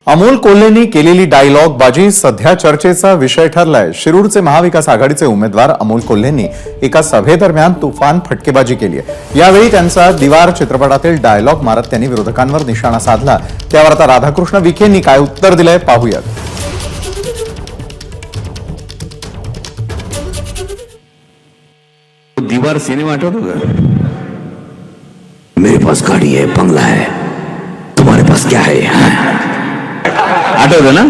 अमोल कोल्हेंनी केलेली डायलॉग बाजी सध्या चर्चेचा विषय ठरलाय। शिरूरचे महाविकास आघाडीचे उमेदवार अमोल कोल्हेंनी एका सभेदरम्यान तुफान फटकेबाजी केली आहे। यावेळी त्यांचा दीवार चित्रपटातील डायलॉग मारत त्यांनी विरोधकांवर निशाणा साधला। त्यावर आता राधाकृष्ण विखेंनी काय उत्तर दिलंय पाहूयात। दीवार सिनेमा आठवतो का? मेरे पास गाड़ी है, बंगला है, तुम्हारे पास क्या है? आठवतं ना?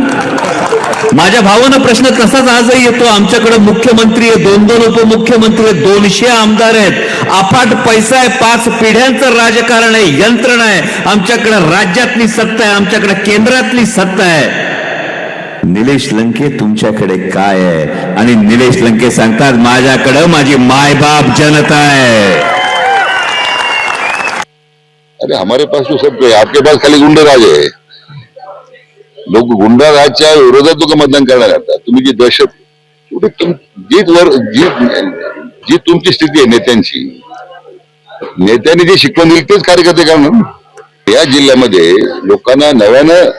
माझ्या भावानं प्रश्न तसाच आजही येतो। आमच्याकडे मुख्यमंत्री आहे, 2-2 उपमुख्यमंत्री आहेत, 200 आमदार आहेत, अफाट पैसा आहे, 5 पिढ्यांचं राजकारण आहे, यंत्रणा आहे। आमच्याकडे राज्यातली सत्ता आहे, आमच्याकडे केंद्रातली सत्ता आहे। निलेश लंके तुमच्याकडे काय आहे? आणि निलेश लंके सांगतात माझ्याकडे माझी मायबाप जनता है। अरे हमारे पास तो सब है, आपके पास खाली गुंडाराज है। लोक गुंडाराजच्या विरोधात लोक मतदान करणार आता। तुम्ही जी दहशत जी तुमची स्थिती आहे नेत्यांची, नेत्यांनी जे शिकवण दिली तेच कार्यकर्ते करणार। या जिल्ह्यामध्ये लोकांना नव्यानं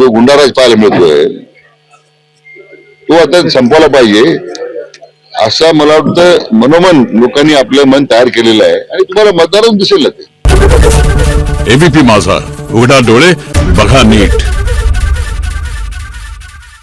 जो गुंडाराज पाहायला मिळतोय तो आता संपवला पाहिजे असं मला वाटतं मनोमन लोकांनी आपलं मन तयार केलेलं आहे आणि तुम्हाला मतदारातून दिसेल ते। एबीपी माझा, उघडा डोळे बघा नीट।